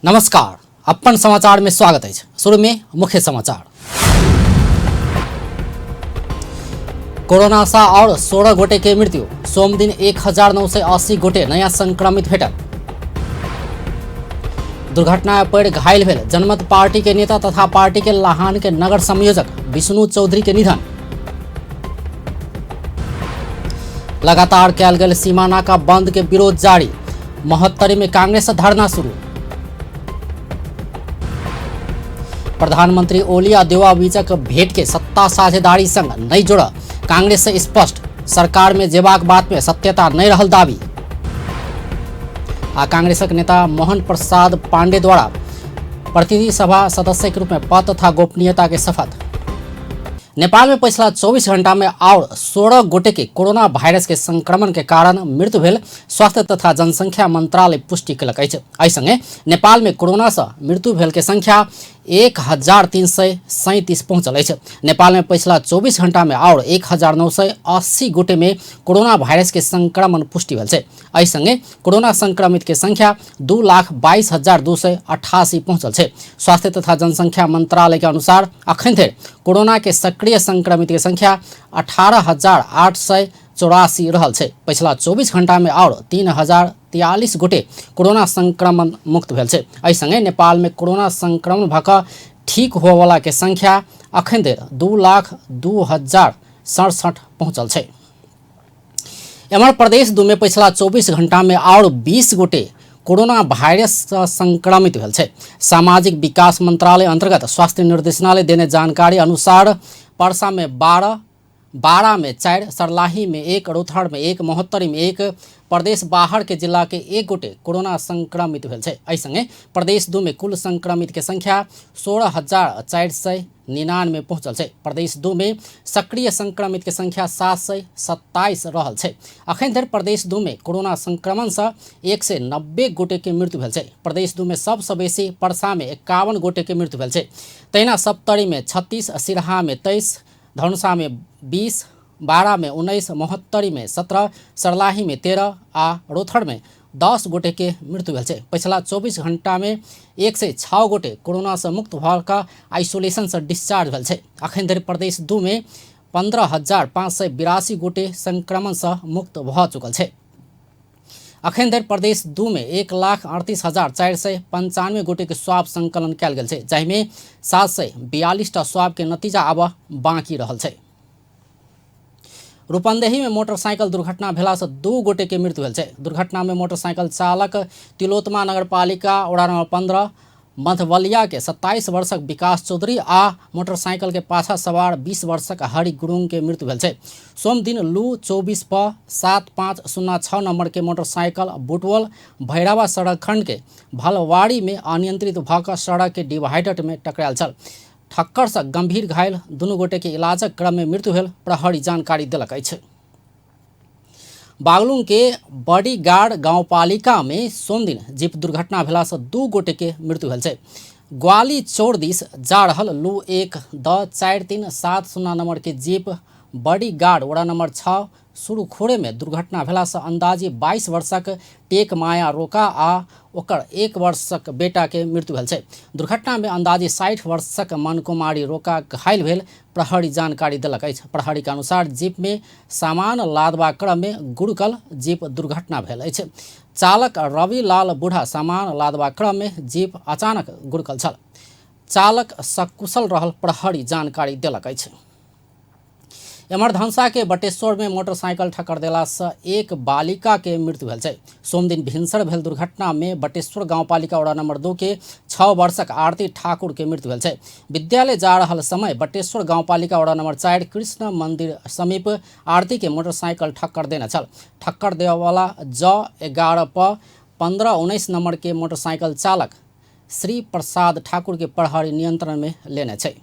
नमस्कार, अपन समाचार में स्वागत है। शुरू में मुख्य समाचार। कोरोना सा और 16 गोटे के मृत्यु। सोम दिन 1980 गोटे नया संक्रमित भेटल। दुर्घटना में पड़ घायल भेल जनमत पार्टी के नेता तथा पार्टी के लाहान के नगर संयोजक विष्णु चौधरी के निधन। लगातार कैल गेल सीमा नाका बंद के विरोध जारी। महोत्तरी में कांग्रेस धरना शुरू। प्रधानमंत्री ओली आ देवा बीचक भेंट के सत्ता साझेदारी संग नहीं जोड़ा। कांग्रेस से स्पष्ट सरकार में जेबाक बात में सत्यता नहीं रहल दावी। आ कांग्रेसक नेता मोहन प्रसाद पांडे द्वारा प्रतिनिधि सभा सदस्य के रूप में पद तथा गोपनीयता के शपथ। नेपाल में पिछला 24 घंटा में और 16 गोटे के कोरोना वायरस के संक्रमण के कारण मृत्यु भेल स्वास्थ्य तथा जनसंख्या मंत्रालय पुष्टि कलक अछि। एहि संगे नेपाल में कोरोना से मृत्यु भेल के संख्या 1337 पहुंचल अछि। नेपाल में पिछला 24 घंटा में और 1980 गोटे में कोरोना वायरस के संक्रमण पुष्टि भेल छै। एहि संगे कोरोना संक्रमित के संख्या 2,22,288 पहुंचल छै। स्वास्थ्य तथा जनसंख्या मंत्रालय के अनुसार अखन धरि कोरोना के सक्रिय संक्रमित के संख्या 18,884 रहल छै। पिछला 24 घंटा में और 3,043 गोटे कोरोना संक्रमण मुक्त भेल छै। एहि संगे नेपाल में कोरोना संक्रमण भऽ कऽ ठीक होबय वाला के संख्या अखन धरि 2,02,067 पहुंचल छै। एम्हर प्रदेश 2 में पिछला 24 घंटा में और 20 गोटे कोरोना वायरस से संक्रमित भेल छै। सामाजिक विकास मंत्रालय अंतर्गत स्वास्थ्य निर्देशनालय देने जानकारी अनुसार परसा में 12, बारा में 4, सरलाही में 1, रोहतास में 1, महोत्तरी में 1, प्रदेश बाहर के जिला के 1 गोटे कोरोना संक्रमित भेल छै। एहि संगे प्रदेश 2 में कुल संक्रमित के संख्या 16,499 पहुंचल छै। प्रदेश 2 में सक्रिय संक्रमित के संख्या 727 रहल छै। अखन धरि प्रदेश 2 में कोरोना संक्रमण से 190 गोटे के मृत्यु भेल छै। प्रदेश 2 में सबसे बेसी परसा में 51 गोटे के मृत्यु भेल छै। तहिना सप्तरी में 36, सिरहा में 23, धनुषा में 20, बारा में 19, महोत्तरी में 17, सरलाही में 13 आ रोहतास में 10 गोटे के मृत्यु भेल छै। पिछला 24 घंटा में 106 गोटे कोरोना से मुक्त भऽ कऽ आइसोलेशन से डिस्चार्ज भेल छै। अखन धरि प्रदेश 2 में 15,582 गोटे संक्रमण से मुक्त भऽ चुकल छै। अखन धरि प्रदेश 2 में 1,38,495 गोटे के स्वाब संकलन कयल गेल छै, जाहिमे 742 स्वाब के नतीजा आब बाकी रहल छै। रूपंदेही में मोटरसाइकिल दुर्घटना भेला से 2 गोटे के मृत्यु भेल छै। दुर्घटना में मोटरसाइकिल चालक तिलोत्तमा नगरपालिका वड़ा नंबर 15 मधवलिया के 27 वर्षक विकास चौधरी आ मोटरसाइकिल के पाछा सवार 20 वर्षक हरि गुरुंग के मृत्यु भेल छै। सोम दिन लू 24 प 7506 नंबर के मोटरसाइकिल बुटवल भैरवा सड़क खंड के भलवाड़ी में अनियंत्रित भऽ कऽ सड़क के डिवाइडर में टकरायल छल। ठक्कर से गंभीर घायल दुनू गोटे के इलाजक क्रम में मृत्यु भेल प्रहरी जानकारी देलक अछि। बागलुंग के बड़ी गाड़ गांवपालिका में सोम दिन जीप दुर्घटना भेला से 2 गोटे के मृत्यु भेल छै। ग्वाली चौर दिस जा रहल लू 1-4370 नंबर के जीप बड़ी गाड़ वड़ा नंबर 6 सुरुखोरे में दुर्घटना भेला से अंदाजे 22 वर्षक टेक माया रोका आ ओकर 1 वर्षक बेटा के मृत्यु भेल छै। दुर्घटना में अंदाजे 60 वर्षक मन कुमारी रोका घायल भेल प्रहरी जानकारी देलक अछि। प्रहरी के अनुसार जीप में सामान लादबा क्रम में गुड़कल जीप दुर्घटना भेल अछि। चालक रवि लाल बूढ़ा सामान लादबा क्रम में जीप अचानक गुड़कल छल। चालक सकुशल रहल प्रहरी जानकारी देलक अछि। एम्हर धनुषा के बटेश्वर में मोटरसाइकिल ठक्कर देला से 1 बालिका के मृत्यु भेल छै। सोम दिन भिनसर भेल दुर्घटना में बटेश्वर गांवपालिका वड़ा नंबर 2 के 6 वर्षक आरती ठाकुर के मृत्यु भेल छै। विद्यालय जा रहल समय बटेश्वर गांवपालिका वड़ा नंबर 4 कृष्ण मंदिर समीप आरती के मोटरसाइकिल ठक्कर देने छल। ठक्कर देने वाला ज 11 प 1519 नंबर के मोटरसाइकिल चालक श्री प्रसाद ठाकुर के प्रहरी नियंत्रण में लेने छै।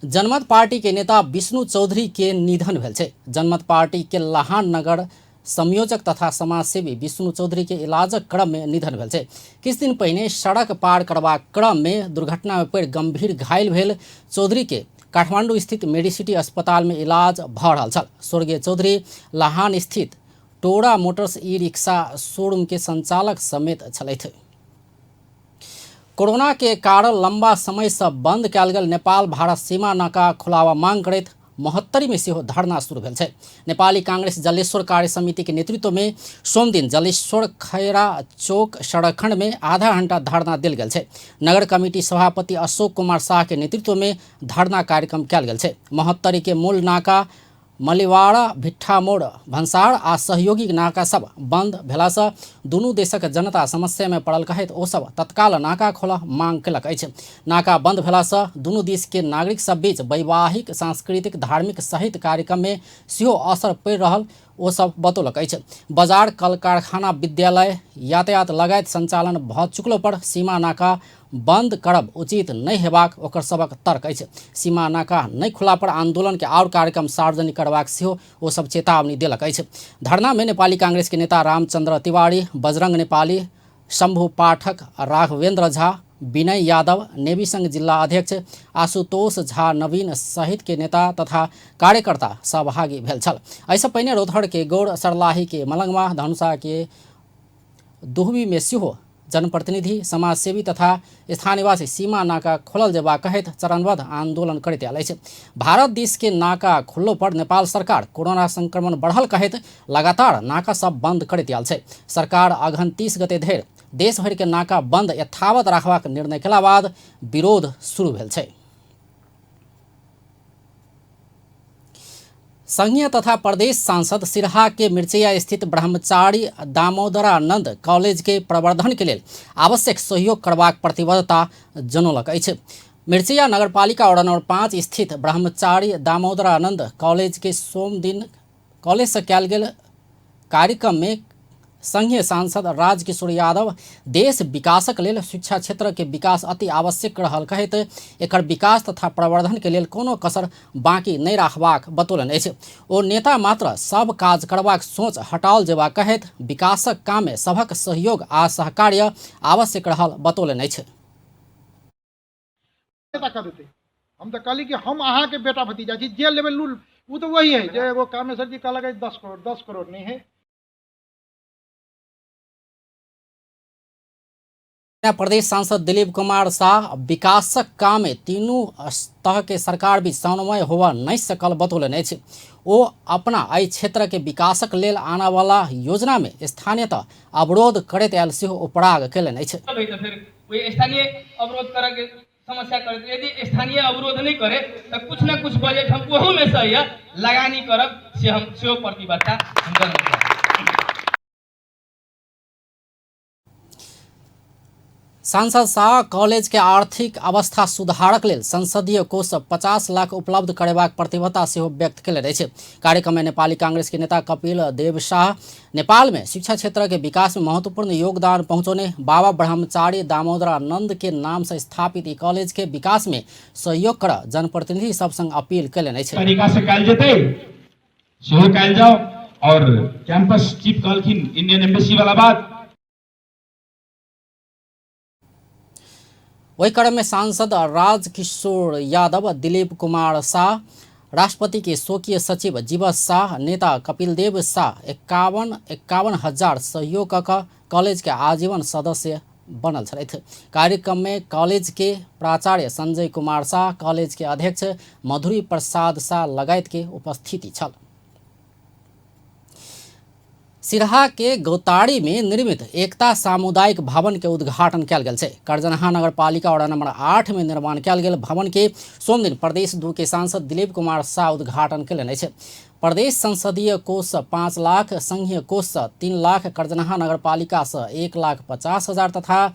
जनमत पार्टी के नेता विष्णु चौधरी के निधन भेल छै। जनमत पार्टी के लाहान नगर संयोजक तथा समाजसेवी विष्णु चौधरी के इलाजक क्रम में निधन भेल छै। किछु दिन पहिने सड़क पार करबाक क्रम में दुर्घटना में पड़ि गंभीर घायल भेल चौधरी के काठमांडू स्थित मेडिसिटी अस्पताल में इलाज भऽ रहल छल। स्वर्गीय चौधरी लाहान स्थित टोरा मोटर्स ई रिक्शा शोरूम के संचालक समेत छलथि। कोरोना के कारण लंबा समय से बंद कयल गेल नेपाल भारत सीमा नाका खुलावा मांग करैत महोत्तरी में सेहो धरना शुरू भेल छै। नेपाली कांग्रेस जलेश्वर कार्य समिति के नेतृत्व में सोम दिन जलेश्वर खैरा चौक सड़क खंड में आधा घंटा धरना देल गेल छै। नगर कमिटी सभापति अशोक कुमार शाह के नेतृत्व में धरना कार्यक्रम कयल गेल छै। महोत्तरी के मूल नाका मलिवाड़ा भिट्ठा मोड़ भन्सार आ सहयोगी नाका सब बंद भेलासँ दुनू देशक जनता समस्या में पड़ल कहैत ओ सब तत्काल नाका खोला मांग कयलक अछि। नाका बंद भेलासँ दुनू देश के नागरिक सब बीच वैवाहिक सांस्कृतिक धार्मिक सहित कार्यक्रम में सेहो असर पड़ि रहल ओ सब बतौलक अछि। बाजार कल कारखाना विद्यालय यातायात लगायत संचालन भऽ चुकलो पर सीमा नाका बंद करब उचित नहीं हेबाक ओकर सबक तर्क अछि। सीमा नाका नहीं खुला पर आंदोलन के और कार्यक्रम सार्वजनिक करबाक सेहो ओ सब चेतावनी देलक अछि। धरना में नेपाली कांग्रेस के नेता रामचंद्र तिवारी, बजरंग नेपाली, शंभु पाठक, राघवेंद्र झा, विनय यादव, नेवी संघ जिला अध्यक्ष आशुतोष झा नवीन सहित के नेता तथा कार्यकर्ता सहभागी भेल छल। एहिसँ पहिने रौतहट के गौड़, सर्लाही के मलंगवा, धनुषा के दुहवी में सेहो जनप्रतिनिधि, समाजसेवी तथा स्थानीयवासी सीमा नाका खोलल जेबा कहैत चरणबद्ध आंदोलन करैत आयल अछि। भारत देश के नाका खुललो पर नेपाल सरकार कोरोना संक्रमण बढ़ल कहैत लगातार नाका सब बंद करैत आयल छै। सरकार अगहन 30 गते धरि देश भरि के नाका बंद यथावत रखबाक निर्णय केला बाद विरोध शुरू भेल छै। संघीय तथा प्रदेश सांसद सिरहा के मिर्चैया स्थित ब्रह्मचारी दामोदरानंद कॉलेज के प्रवर्धन के लेल आवश्यक सहयोग करबाक प्रतिबद्धता जनौलक अछि। मिर्चैया नगरपालिका वार्ड नंबर 5 स्थित ब्रह्मचारी दामोदरानंद कॉलेज के सोम दिन कॉलेज से कयल गेल कार्यक्रम में संघीय सांसद राजकिशोर यादव देश विकासक लेल शिक्षा क्षेत्र के विकास अति आवश्यक रहल कहैत एकर विकास तथा प्रवर्धन के लेल कोनो कसर बाकी नहीं राखबाक बतौलनि अछि। ओ नेता मात्र सब काज करबाक सोच हटाओल जेबा कहैत विकासक काम में सभक सहयोग आ सहकार्य आवश्यक रहल बतौलनि अछि। हम तो कहली कि हम अहाँ के बेटा भतीजा छी, जे लेवल वो तो वही है जो वो कामेश्वर जी कहलक 10 करोड़ नहीं है। प्रदेश सांसद दिलीप कुमार शाह विकासक काम में तीनों तह के सरकार बीच समन्वय होवा नहीं सकल बतौलनि अछि। ओ अपना एहि क्षेत्र के विकासक लेल आने वाला योजना में स्थानीयतः अवरोध करैत आयल सेहो उपराग कयलनि अछि। स्थानीय अवरोध करे के समस्या करते, यदि स्थानीय अवरोध नहीं करे तो कुछ न कुछ बजट हम वहू में से लगानी करब से हम सेहो प्रतिबद्धता हम करब। सांसद शाह कॉलेज के आर्थिक अवस्था सुधारक लेल संसदीय कोष 50 लाख उपलब्ध करेबाक प्रतिबद्धता सेहो व्यक्त कयलनि अछि। कार्यक्रम में नेपाली कांग्रेस के नेता कपिल देव शाह नेपाल में शिक्षा क्षेत्र के विकास में महत्वपूर्ण योगदान पहुंचाने बाबा ब्रह्मचारी दामोदरानंद के नाम से स्थापित ई कॉलेज के विकास में सहयोग कर जनप्रतिनिधि सब संग अपील कयलनि अछि। तरीका से कयल जेतै सेहो कयल जाओ और कैंपस चीफ कहलखिन इंडियन एम्बेसी वाला बात। वही क्रम में सांसद राजकिशोर यादव, दिलीप कुमार शाह, राष्ट्रपति के स्वकीय सचिव जीवस शाह, नेता कपिल देव शाह 51,000 सहयोग कॉलेज के आजीवन सदस्य बनल छथि। कार्यक्रम में कॉलेज के प्राचार्य संजय कुमार शाह, कॉलेज के अध्यक्ष मधुरी प्रसाद शाह लगायत के उपस्थिति छल। सिरहा के गौताड़ी में निर्मित एकता सामुदायिक भवन के उद्घाटन कयल गेल छै। करजनहा नगर पालिका वार्ड नंबर 8 में निर्माण कयल गेल भवन के सोम दिन प्रदेश 2 के सांसद दिलीप कुमार शाह उद्घाटन कयलनि अछि। प्रदेश संसदीय कोष से 5 लाख, संघीय कोष से 3 लाख, करजनहा नगर पालिका से 1,50,000 तथा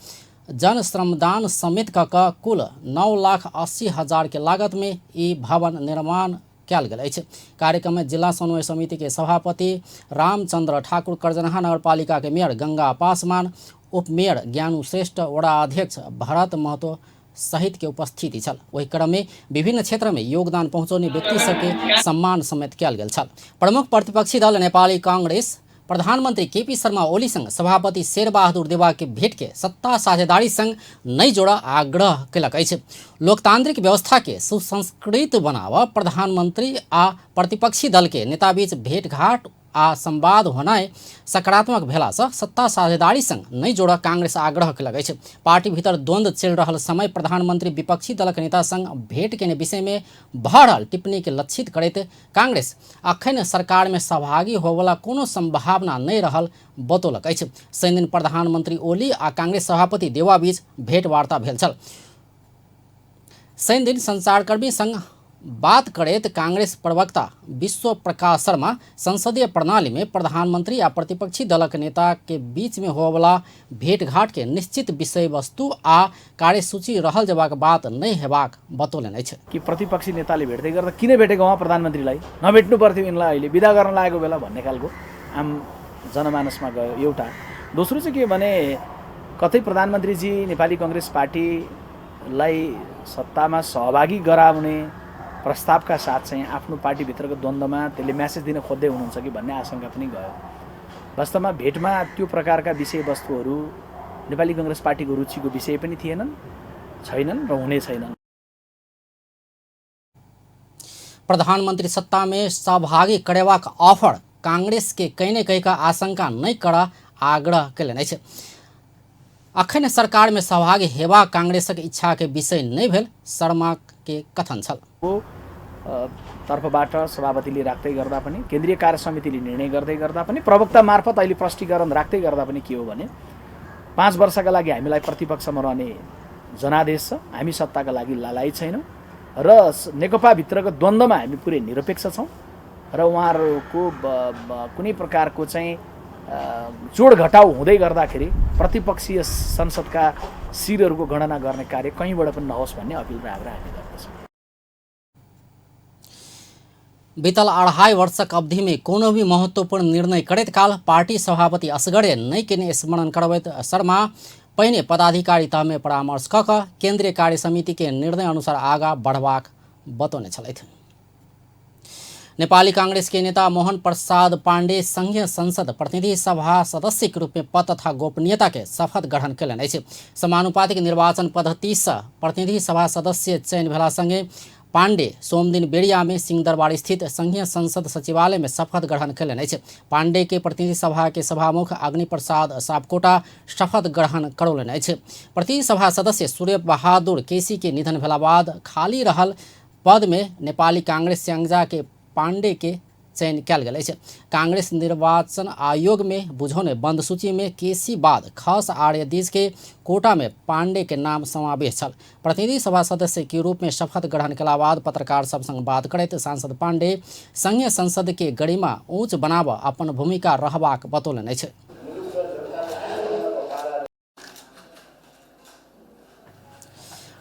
जन श्रमदान समेत कऽ कुल 9,80,000 के लागत में ई भवन निर्माण कयल गेल अछि। कार्यक्रम में जिला समन्वय समिति के सभापति रामचंद्र ठाकुर, करजनहा नगर पालिका के मेयर गंगा पासवान, उप मेयर ज्ञानू श्रेष्ठ, वड़ा अध्यक्ष भरत महतो सहित के उपस्थिति छल। वही क्रम में विभिन्न क्षेत्र में योगदान पहुंचाने व्यक्ति सबके सम्मान समेत कयल गेल छल। प्रमुख प्रतिपक्षी दल नेपाली कांग्रेस प्रधानमंत्री केपी शर्मा ओली संग सभापति शेर बहादुर देवा के भेंट के सत्ता साझेदारी संग नहीं जोड़ा आग्रह कयलक अछि। लोकतांत्रिक व्यवस्था के सुसंस्कृत बनावा प्रधानमंत्री आ प्रतिपक्षी दल के नेता बीच भेंट घाट आ संवाद होनाइ सकारात्मक भेलासँ सत्ता साझेदारी संग नहि जोड़ कांग्रेस आग्रह कयलक अछि। पार्टी भीतर द्वंद्व चलि रहल समय प्रधानमंत्री विपक्षी दलक नेता संग भेंट के विषय में भऽ रहल टिप्पणी के लक्षित करैत कांग्रेस अखन सरकार में सहभागी होबला कोनो संभावना नहि रहल बतौलक अछि। शनि दिन प्रधानमंत्री ओली आ कांग्रेस सभापति देवा बीच भेंट वार्ता भेल छल। शनि दिन संचारकर्मी संग बात करैत कांग्रेस प्रवक्ता विश्व प्रकाश शर्मा संसदीय प्रणाली में प्रधानमंत्री आ प्रतिपक्षी दलक नेता के बीच में होबला भेंटघाट के निश्चित विषय वस्तु आ कार्यसूची रहल जबाक बात नहीं हेबाक बतौलनि अछि कि प्रतिपक्षी नेताले भेट्दै गर्दा किन भेटेको उहाँ प्रधानमन्त्रीलाई नभेट्नु पर्थ्यो यिनलाई अहिले बिदा गर्न लागेको बेला भन्ने खालको आम जनमानसमा गयो एउटा। दोस्रो चाहिँ के भने कतै प्रधानमन्त्रीजी नेपाली कांग्रेस पार्टीलाई सत्तामा सहभागी गराउने प्रस्तावका साथ चाहिँ आफ्नो पार्टीभित्रको द्वन्द्वमा त्यसले म्यासेज दिन खोज्दै हुनुहुन्छ कि भन्ने आशंका पनि गयो। वास्तवमा भेटमा त्यो प्रकारका विषयवस्तुहरू नेपाली कांग्रेस पार्टीको रुचिको विषय पनि थिएनन्, छैनन् र हुने छैनन्। प्रधानमंत्री सत्ता में सहभागी करेबाक ऑफर कांग्रेस के कहीं न कहीं का आशंका नहीं करा आग्रह कयलनि अछि। अखन सरकार में सहभागी हेबा कांग्रेसक इच्छा के विषय नहीं भेल शर्मा के कथन छल। तर्फबाट सभापतिले राख्दै गर्दा पनि केन्द्रीय कार्य समितिले निर्णय गर्दै गर्दा पनि प्रवक्ता मार्फत अहिले प्रष्टीकरण राख्दै गर्दा पनि के हो भने 5 वर्षका लागि हामीलाई प्रतिपक्षमा रहने जनादेश छ। हामी सत्ताका लागि लालायित छैनौँ र नेकपा भित्रको द्वन्द्वमा हामी पुरै निरपेक्ष छौँ र उहाँहरूको कुनै प्रकारको चाहिँ जोड घटाउ हुँदै गर्दाखेरि प्रतिपक्षीय संसदका सिरहरूको गणना गर्ने कार्य कहीँबाट पनि नहोस् भन्ने अपिल हाम्रो हामी गर्दछौँ। बीतल 2.5 वर्षक अवधि में कोनो भी महत्वपूर्ण निर्णय करैत काल पार्टी सभापति असगरे नहीं के स्मरण करबैत शर्मा पहिने पदाधिकारी तह में परामर्श कऽ कऽ केंद्रीय कार्य समिति के निर्णय अनुसार आगा बढ़बाक बतौने छलथि। नेपाली कांग्रेस के नेता मोहन प्रसाद पांडे संघीय संसद प्रतिनिधि सभा सदस्य के रूप में पद तथा गोपनीयता के शपथ ग्रहण कयलनि अछि। समानुपातिक निर्वाचन पद्धति से प्रतिनिधि सभा सदस्य चयन भेला संगे पांडे सोमदिन बेरिया में सिंहदरबार स्थित संघीय संसद सचिवालय में शपथ ग्रहण कयलनि अछि। पांडे के प्रतिनिधि सभा के सभामुख अग्नि प्रसाद सापकोटा शपथ ग्रहण करौलनि अछि। प्रतिनिधि सभा सदस्य सूर्य बहादुर केसी के निधन भेला बाद खाली रहल पद में नेपाली कांग्रेस संज्ञा के पांडे के चयन कयल गेल अछि। कांग्रेस निर्वाचन आयोग में बुझौने बंद सूची में केसी बाद खास आर्यदीज के कोटा में पांडे के नाम समावेश छल। प्रतिनिधि सभा सदस्य के रूप में शपथ ग्रहण के बाद पत्रकार सब संग बात करैत सांसद पांडे संघीय संसद के गरिमा ऊंच बनाब अपन भूमिका रहबाक बतौलनि अछि।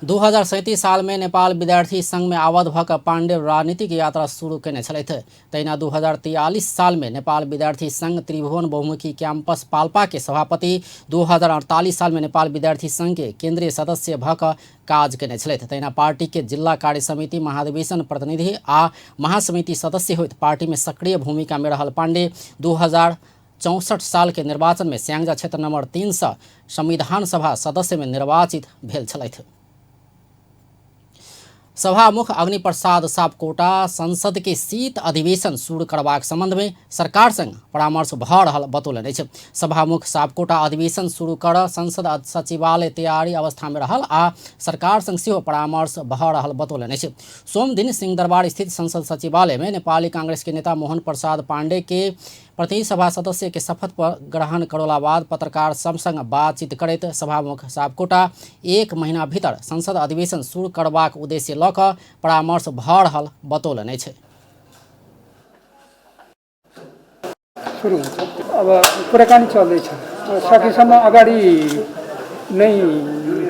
दू 2037 साल में नेपाल विद्यार्थी संघ में आबद्ध भऽ पांडे राजनीतिक यात्रा शुरू कयने छलथि। तहिना 2043 साल में नेपाल विद्यार्थी संघ त्रिभुवन बहुमुखी कैंपस पाल्पा के सभापति 2048 साल में नेपाल विद्यार्थी संघ के केंद्रीय सदस्य भऽ काज कयने छलथि। तहिना पार्टी के जिला कार्य समिति महाधिवेशन प्रतिनिधि आ महासमिति सदस्य होइत पार्टी में सक्रिय भूमिका में रहल पांडे 2064 साल के निर्वाचन में स्याङ्जा क्षेत्र नंबर 3 से संविधान सभा सदस्य में निर्वाचित भेल छलथि। सभामुख अग्नि प्रसाद सापकोटा संसद के शीत अधिवेशन शुरू करबाक संबंध में सरकार संग परामर्श भऽ रहल बतौलनि अछि। सभामुख सापकोटा अधिवेशन शुरू कर संसद सचिवालय तैयारी अवस्था में रहल आ सरकार संग सेहो परामर्श भऽ रहल बतौलनि अछि। सोम दिन सिंहदरबार स्थित संसद सचिवालय में नेपाली कांग्रेस के नेता मोहन प्रसाद पांडे के प्रतिनिधि सभा सदस्य के शपथ ग्रहण करौला बाद पत्रकार सब संग बातचीत करैत सभामुख सापकोटा 1 महीना भीतर संसद अधिवेशन शुरू करबाक उद्देश्य लऽ कऽ परामर्श भऽ रहल बतौलनि अछि। सुरु हुन्छ। अब कुराकानी चल्दैछ। सकेसम्म अगाडि नै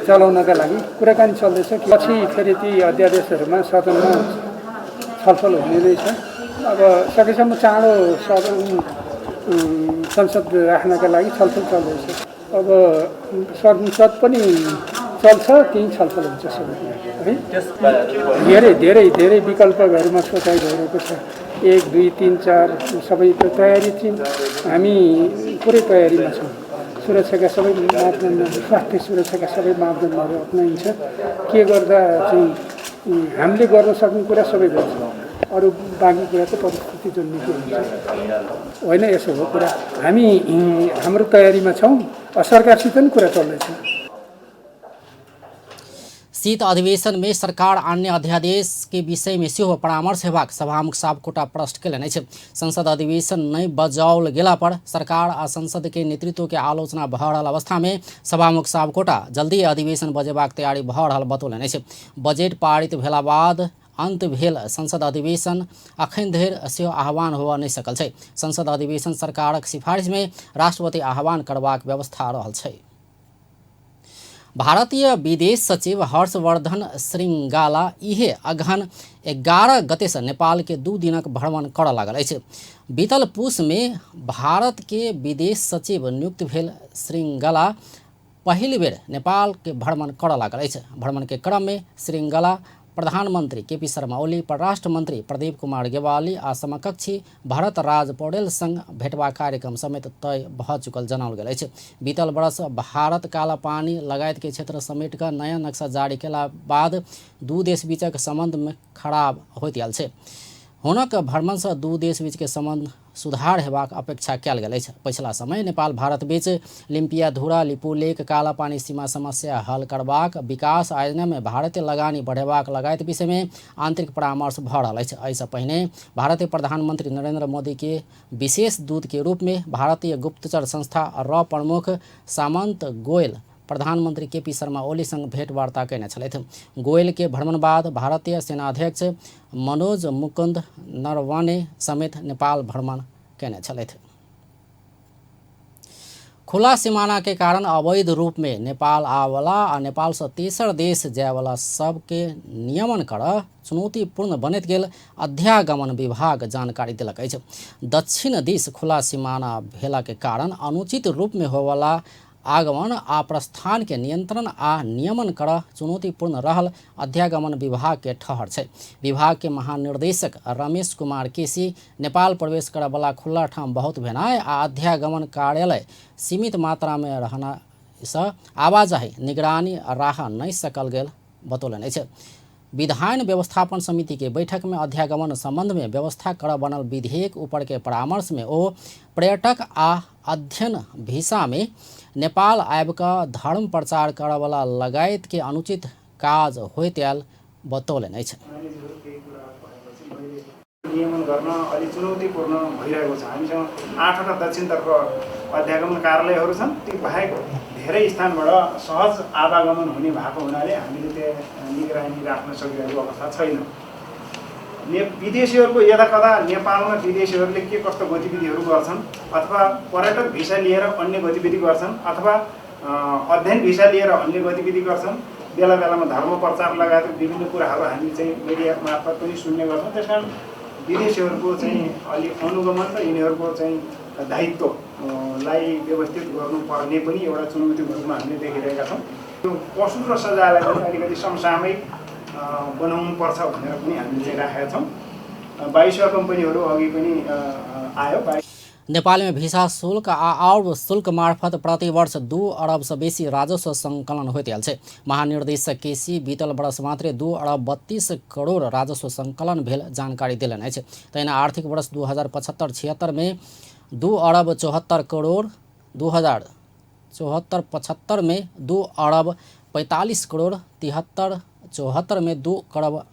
चलाउनका लागि कुराकानी चल्दैछ। पछि फेरि ती अध्यादेशहरूमा सदनमा छलफल हुने नै छ। अब सकेसम्म चाँडो संसद राख्नका लागि छलफल चल्दैछ। अब संसद पनि चल्छ, त्यही छलफल हुन्छ सबैमा है। धेरै विकल्पहरूमा सोचाइ भइरहेको छ। 1, 2, 3, 4 सबै तयारी थियौँ। हामी पुरै तयारीमा छौँ। सुरक्षाका सबै मापदण्डहरू, स्वास्थ्य सुरक्षाका सबै मापदण्डहरू अपनाइन्छ। के गर्दा चाहिँ हामीले गर्न सक्ने कुरा सबै गर्छौँ। अरू बाँकी कुरा चाहिँ परिस्थिति जन्मिएको हुन्छ होइन। यसो हो कुरा, हामी हाम्रो तयारीमा छौँ, सरकारसित पनि कुरा चल्दैछ। शीत अधिवेशन में सरकार अन्य अध्यादेश के विषय में सेहो परामर्श हेबाक सभामुख सापकोटा प्रश्न केलनि अछि। संसद अधिवेशन नहीं बजाओल गेला पर सरकार आ संसद के नेतृत्व के आलोचना भऽ रहल अवस्था में सभामुख सापकोटा जल्दी अधिवेशन बजेबाक तैयारी भऽ रहल बतौलनि अछि। बजेट पारित भेला बाद अंत भेल संसद अधिवेशन अखन धरि सेहो आह्वान होबऽ नहि सकल छै। संसद अधिवेशन सरकारक सिफारिश में राष्ट्रपति आह्वान करबाक व्यवस्था रहल छै। भारतीय विदेश सचिव हर्षवर्धन श्रृंगाला इहे अगहन 11 गते से नेपाल के 2 दिनक भ्रमण करऽ लागल अछि। बीतल पूस में भारत के विदेश सचिव नियुक्त भेल श्रृंगाला पहिल बेर नेपाल के भ्रमण करऽ लागल अछि। भ्रमण के क्रम में श्रृंगाला प्रधानमंत्री केपी शर्मा ओली, परराष्ट्र मंत्री प्रदीप कुमार गेवाली आ समकक्षी भरत राज पौडेल संग भेटवा कार्यक्रम समेत तय भऽ चुकल जनाओल गेल अछि। बीतल बरस भारत काला पानी लगायत के क्षेत्र समेट कऽ नया नक्शा जारी केला बाद दू देश बीचक संबंध में खराब होइत आयल छै। हुनक भ्रमण से दू देश बीच के संबंध सुधार हेबाक अपेक्षा कयल गेल अछि। पछिला समय नेपाल भारत बीच लिम्पिया धुरा लिपुलेक काला पानी सीमा समस्या हल करबाक, विकास आयोजना में भारतीय लगानी बढ़ेबाक लगायत विषय में आंतरिक परामर्श भऽ रहल अछि। एहिसँ पहिने भारतीय प्रधानमंत्री नरेंद्र मोदी के विशेष दूत के रूप में भारतीय गुप्तचर संस्था र प्रमुख सामंत गोयल प्रधानमंत्री केपी शर्मा ओली संग भेंटवार्ता कयने छलथि। गोयल के भ्रमण बाद भारतीय सेनाध्यक्ष मनोज मुकुंद नरवणे समेत नेपाल भ्रमण कयने छलथि। खुला सीमाना के कारण अवैध रूप में नेपाल आवाला आ नेपाल से तेसर देश जायवाला सबके नियमन करऽ चुनौतीपूर्ण बनैत गेल अध्यागमन विभाग जानकारी देलक अछि। दक्षिण दिस खुला सीमाना भेला के कारण अनुचित रूप में होवला आगमन आ प्रस्थान के नियंत्रण आ नियमन करऽ चुनौतीपूर्ण रहल अध्यागमन विभाग के ठहर छै। विभाग के महानिर्देशक रमेश कुमार केसी नेपाल प्रवेश करऽ वाला खुला ठाम बहुत भेनाइ आ अध्यागमन कार्यालय सीमित मात्रा में रहना सँ आवाजाही निगरानी राह नहीं सकल गेल बतौलनि अछि। विधान व्यवस्थापन समिति के बैठक में अध्यागमन संबंध में व्यवस्था करऽ बनल विधेयक ऊपर के परामर्श में ओ पर्यटक आ अध्ययन वीसा में नेपाल आबि कऽ धर्म प्रचार करऽ वाला लगायत के अनुचित काज होइत आयल बतौलनि अछि। नियमन गर्न अलि चुनौतीपूर्ण भइरहेको छ। हामीसँग 8वटा दक्षिणतर्फ अध्यागमन कार्यालयहरू छन्। ती बाहेक धेरै स्थानबाट सहज आवागमन हुने भएको हुनाले हामीले त्यहाँ निगरानी राख्न सकिरहेको अवस्था छैन। विदेशीहरूको यदाकदा नेपालमा विदेशीहरूले के कस्तो गतिविधिहरू गर्छन् अथवा पर्यटक भिसा लिएर अन्य गतिविधि गर्छन् अथवा अध्ययन भिसा लिएर अन्य गतिविधि गर्छन्। बेला बेलामा धर्म प्रचार लगायत विभिन्न कुराहरू हामी चाहिँ मिडिया मार्फत पनि सुन्ने गर्छौँ। त्यसकारण विदेशीहरूको चाहिँ अलि अनुगमन र यिनीहरूको चाहिँ दायित्वलाई व्यवस्थित गर्नुपर्ने पनि एउटा चुनौतीको रूपमा हामीले देखिरहेका छौँ। त्यो पशु र सजायलाई पनि अलिकति समसामयिक बनाउनु पर्छ भनेर पनि हामीले चाहिँ राखेका छौँ। 22 कम्पनीहरू अघि पनि आयो। नेपाल में भिसा शुल्क आ और शुल्क मार्फत प्रति वर्ष 2 अरब से बेसी राजस्व संकलन होइत आयल छै। महानिर्देशक केसी बीतल वर्ष मात्र 2 अरब 32 करोड़ राजस्व संकलन भेल जानकारी देलनि अछि। तहिना आर्थिक वर्ष 2075-76 में 2 अरब 74 करोड़, 2074-75 में 2 अरब 45 करोड़, 73-74 में 2 अरब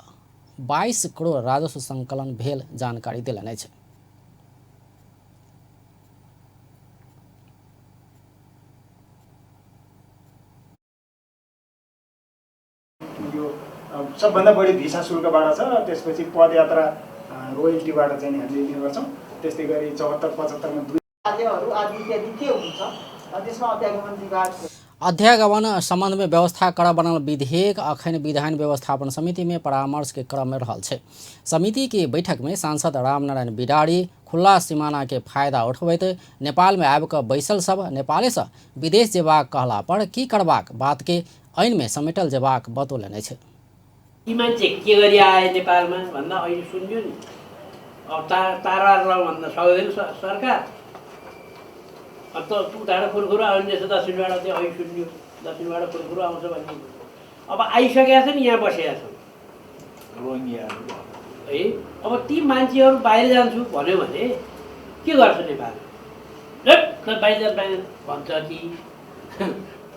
22 करोड़ राजस्व संकलन भेल जानकारी देलनि अछि। सबभन्दा बढी भिसा शुल्कबाट छ र त्यसपछि पदयात्रा रोयल्टीबाट चाहिँ हामीले लिने गर्छौँ। त्यस्तै गरी 74-75 मा 2 राज्यहरू आदि इत्यादि के हुन्छ त्यसमा अध्यागमन विभाग अध्यागमन संबंध में व्यवस्था करऽ बनल विधेयक अखन विधान व्यवस्थापन समिति में परामर्श के क्रम में रहल छै। समिति के बैठक में सांसद रामनारायण बिडारी खुला सीमाना के फायदा उठबैत नेपाल में आबि कऽ बैसल सब नेपाले से विदेश जेबाक कहला पर की करबाक बात के ऐन में समेटल जेबाक बतौलनि अछि। यी मान्छे के गरी आए नेपालमा भन्दा अहिले सुन्यो नि। अब तारा भन्न सक्दैन सरकार। अब त उताबाट खुरखुरो आउने छ दक्षिणबाट चाहिँ अहिले सुन्यो। दक्षिणबाट खुरखुरो आउँछ भन्ने अब आइसकेका छन्, यहाँ बसेका छन्। रोहिङ्ग्याहरू है। अब ती मान्छेहरू बाहिर जान्छु भन्यो भने के गर्छ नेपाल? बाहिर भन्छ कि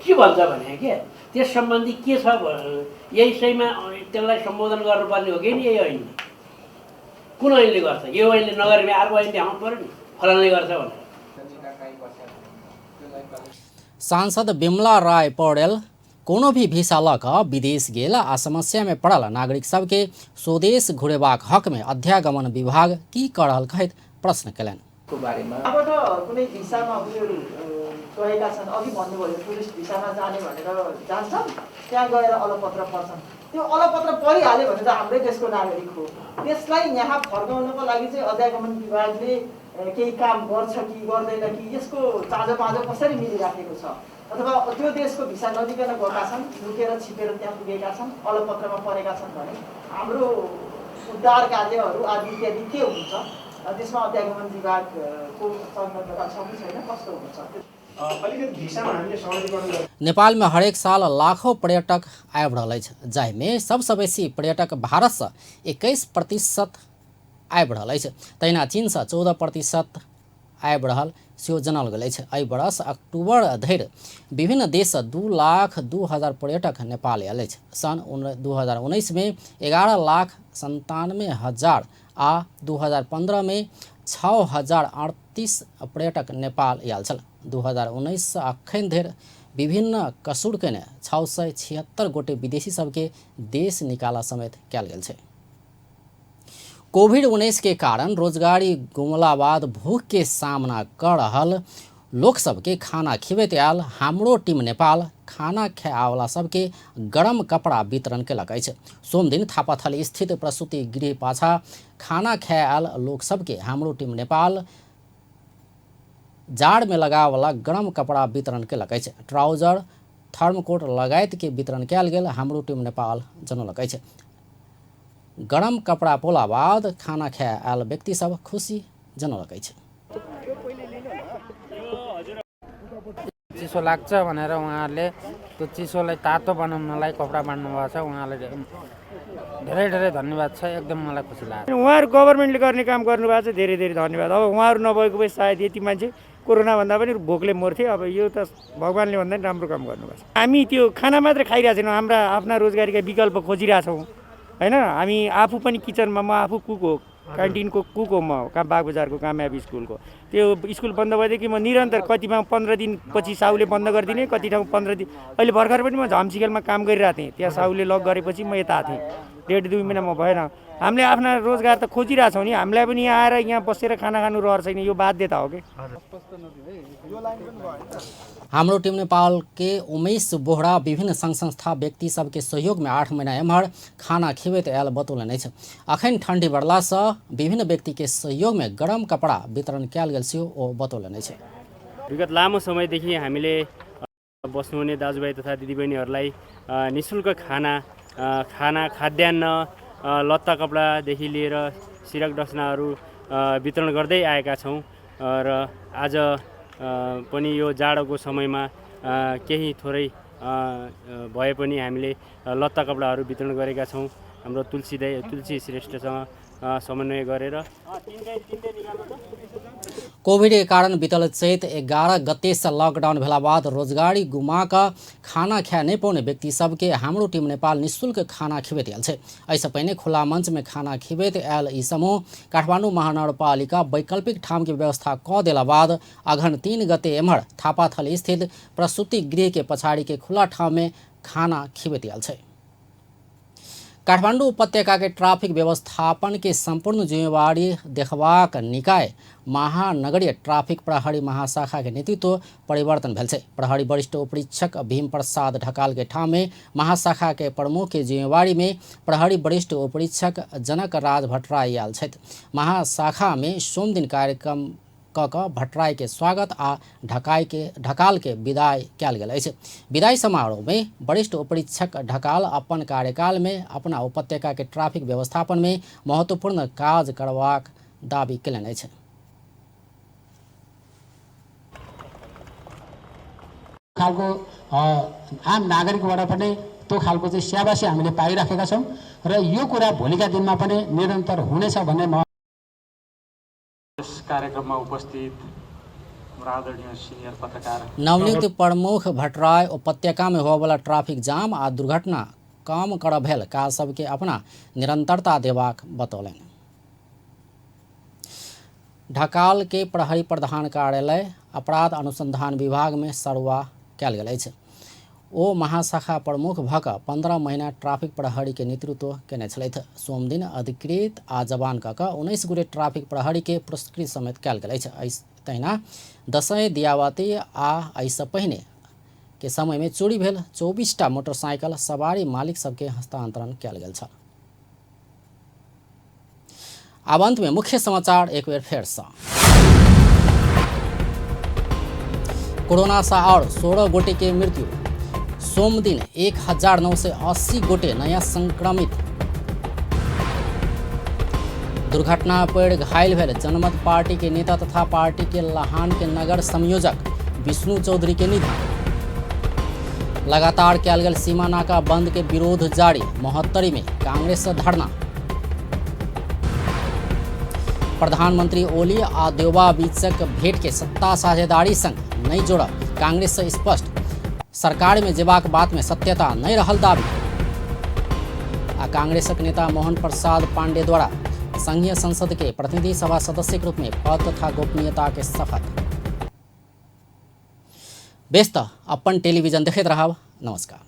के भन्छ भने क्या त्यस सम्बन्धी के छ यही सहीमा त्यसलाई सम्बोधन गर्नुपर्ने हो कि नि? यही ऐन कुन ऐनले गर्छ? यो ऐनले नगरेर अर्को ऐनले आउनु पऱ्यो नि, फलानले गर्छ भनेर। सांसद बिमला राय पौडेल कोनो भी भिसा लऽ कऽ विदेश गेल आ समस्या में पड़ल नागरिक सबके स्वदेश घुरेबाक हक में अध्यागमन विभाग की कऽ रहल कहैत प्रश्न केलनि। यहाँबाट कुनै भिसामा उनीहरू गएका छन्, अघि भन्नुभयो टुरिस्ट भिसामा जाने भनेर जान्छन्, त्यहाँ गएर अलपत्र पर्छन्। त्यो अलपत्र परिहाल्यो भने त हाम्रै देशको नागरिक हो। त्यसलाई यहाँ फर्काउनको लागि चाहिँ अध्यागमन विभागले केही काम गर्छ कि गर्दैन कि यसको चाँजोपाँजो कसरी मिलिराखेको छ? अथवा त्यो देशको भिसा नदिकन गएका छन्, लुकेर छिपेर त्यहाँ पुगेका छन्, अलपत्रमा परेका छन् भने हाम्रो उद्धार कार्यहरू आदि इत्यादि के हुन्छ? त्यसमा अध्यागमन विभागको संलग्नता छ कि छैन, कस्तो हुन्छ? अलिकति भिसामा हामीले सहजीकरण नेपाल में हरेक साल लाखों पर्यटक आबि रहल अछि, जाहिमे सबसँ बेसी पर्यटक भारत से 21% आबि रहल अछि। तहिना चीन से 14% आबि रहल सेहो जानल गेल अछि। एहि बरस अक्टूबर धरि विभिन्न देश से 2,02,000 पर्यटक नेपाल आयल अछि। सन 2019 में 11,97,000 आ 2015 में 6,038 पर्यटक नेपाल आयल छल। 2019 से अखन धरि विभिन्न कसूर केने 676 गोटे विदेशी सबके देश निकाला समेत कयल गेल छै। कोविड-19 के कारण रोजगारी गुमला बाद भूख के सामना कर रहल लोक सबके खाना खिबैत आयल हमरो टीम नेपाल खाना खायवला सबके गरम कपड़ा वितरण केलक अछि। सोम दिन थापाथली स्थित प्रसूति गृह पाछा खाना खायल लोक सबके हमरो टीम नेपाल जाड़ में लगावला गरम कपड़ा वितरण केलक अछि। ट्राउजर, थर्मकोट लगायत के वितरण कयल गेल हमरो टीम नेपाल जनौलक अछि। गरम कपड़ा पोला बाद खाना खायल व्यक्ति सब खुशी जनौलक अछि। चिसो लाग्छ भनेर उहाँहरूले त्यो चिसोलाई तातो बनाउनलाई कपडा बाँड्नु भएको छ। उहाँलाई धेरै धेरै धन्यवाद छ, एकदम मलाई खुसी लाग्यो। उहाँहरू गभर्मेन्टले गर्ने काम गर्नुभएको छ, धेरै धेरै धन्यवाद। अब उहाँहरू नभएको भए सायद यति मान्छे कोरोना भन्दा पनि भोकले मर्थे। अब यो त भगवान्ले भन्दा पनि राम्रो काम गर्नुभएको छ। हामी त्यो खाना मात्रै खाइरहेको छैनौँ, हाम्रा आफ्ना रोजगारीका विकल्प खोजिरहेछौँ हैन। हामी आफू पनि किचनमा, म आफू कुक हो, क्यान्टिनको कुक हो, म बागबजारको कामयाब स्कुलको। त्यो स्कुल बन्द भएदेखि म निरन्तर कतिमा 15 दिन पछि साउले बन्द गरिदिने, कति ठाउँ 15 दिन। अहिले भर्खर पनि म झम्सिकेलमा काम गरिरहेको थिएँ, त्यहाँ साउले लक गरेपछि म यता थिएँ। 1.5-2 महिनामा भएन। हामीले आफ्ना रोजगार त खोजिरहेछौँ नि, हामीलाई पनि यहाँ आएर यहाँ बसेर खाना खानु रहर छैन, यो बाध्यता हो कि। हाम्रो टीम नेपाल के उमेश बोहरा विभिन्न संघ संस्था व्यक्ति सबके सहयोग में 8 महीना एम्हर खाना खिबैत आयल बतौलनि अछि। अखन ठंडी बढ़ला से विभिन्न व्यक्ति के सहयोग में गरम कपड़ा वितरण कयल गेल सेहो ओ बतौलनि अछि। विगत लामो समयदेखि हामीले बस्नुहुने दाजुभाइ तथा दिदीबहिनीहरूलाई निःशुल्क खाद्यान्न, लत्ता कपडादेखि लिएर सिरक डस्नाहरू वितरण गर्दै आएका छौँ र आज पनि यो जाडोको समयमा केही थोरै भए पनि हामीले लत्ता कपडाहरू वितरण गरेका छौँ। हाम्रो तुलसी श्रेष्ठसँग समन्वय गरेर कोविड के कारण बीतल चैत 11 गते से लॉकडाउन भेला बाद रोजगारी गुमा कऽ खाना खाए नहीं पाउने व्यक्ति सबके हाम्रो टीम नेपाल निःशुल्क खाना खिबैत आयल छै। एहिसँ पहिने खुला मंच में खाना खिबैत आयल ई समूह काठमाडौँ महानगरपालिका वैकल्पिक ठाम के व्यवस्था कऽ देला बाद अघन 3 गते एम्हर थापाथली स्थित प्रसूति गृह के पछाड़ी के खुला ठाम में खाना खिबैत आयल छै। काठमाडौँ उपत्यका के ट्राफिक व्यवस्थापन के संपूर्ण जिम्मेवारी देखबाक निकाय महानगरीय ट्राफिक प्रहरी महाशाखा के नेतृत्व परिवर्तन भेल छै। प्रहरी वरिष्ठ उपरीक्षक भीम प्रसाद ढकाल के ठाम में महाशाखा के प्रमुख के जिम्मेवारी में प्रहरी वरिष्ठ उपरीक्षक जनक राज भट्टराई आयल छथि। महाशाखा में सोम दिन कार्यक्रम कऽ भट्टराई के स्वागत आ ढकाल के विदाई कयल गेल अछि। विदाई समारोह में वरिष्ठ उपरीक्षक ढकाल अपन कार्यकाल में अपना उपत्यका के ट्राफिक व्यवस्थापन में महत्वपूर्ण काज करबाक दावी केलनि अछि। खालको आम नागरिकबाट पनि त्यो खालको चाहिँ स्याबासी हामीले पाइराखेका छौँ र यो कुरा भोलिका दिनमा पनि निरन्तर हुनेछ भन्ने म यस कार्यक्रममा उपस्थित आदरणीय सिनियर पत्रकार नवनियुक्त प्रमुख भट्टराय उपत्यका में होने वाला ट्रैफिक जाम आ दुर्घटना कम कर भेल का सबके अपना निरंतरता देबाक बतौलन। ढकाल के प्रहरी प्रधान कार्यालय अपराध अनुसंधान विभाग में सरुआ कयल गेल अछि। ओ महाशाखा प्रमुख भऽ कऽ 15 महीना ट्रैफिक प्रहरी के नेतृत्व केने छलथि। सोम दिन अधिकृत आ जवान कऽ 19 गोटे ट्रैफिक प्रहरी के पुरस्कृत समेत कयल गेल अछि। तहिना दशैं दियावती आ एहिसँ पहिने के समय में चोरी भेल 24टा मोटरसाइकिल सवारी मालिक सबके हस्तांतरण कयल गेल छल। आब अंत में मुख्य समाचार एक बेर फेर से। कोरोना से और 16 गोटे के मृत्यु। सोम दिन 1980 गोटे नया संक्रमित। दुर्घटना पर घायल भेल जनमत पार्टी के नेता तथा पार्टी के लाहान के नगर संयोजक विष्णु चौधरी के निधन। लगातार कयल गेल सीमा नाका बंद के विरोध जारी। महोत्तरी में कांग्रेस से धरना। प्रधानमंत्री ओली आ देवबा बीचक भेंट के सत्ता साझेदारी संग नहीं जोड़ब। कांग्रेस से स्पष्ट। सरकार में जेबाक बात में सत्यता नहीं रहल दाबी। आ कांग्रेसक नेता मोहन प्रसाद पांडे द्वारा संघीय संसद के प्रतिनिधि सभा सदस्य के रूप में पद तथा गोपनीयता के शपथ। बेस्त अपन टेलीविजन देखते रहब। नमस्कार।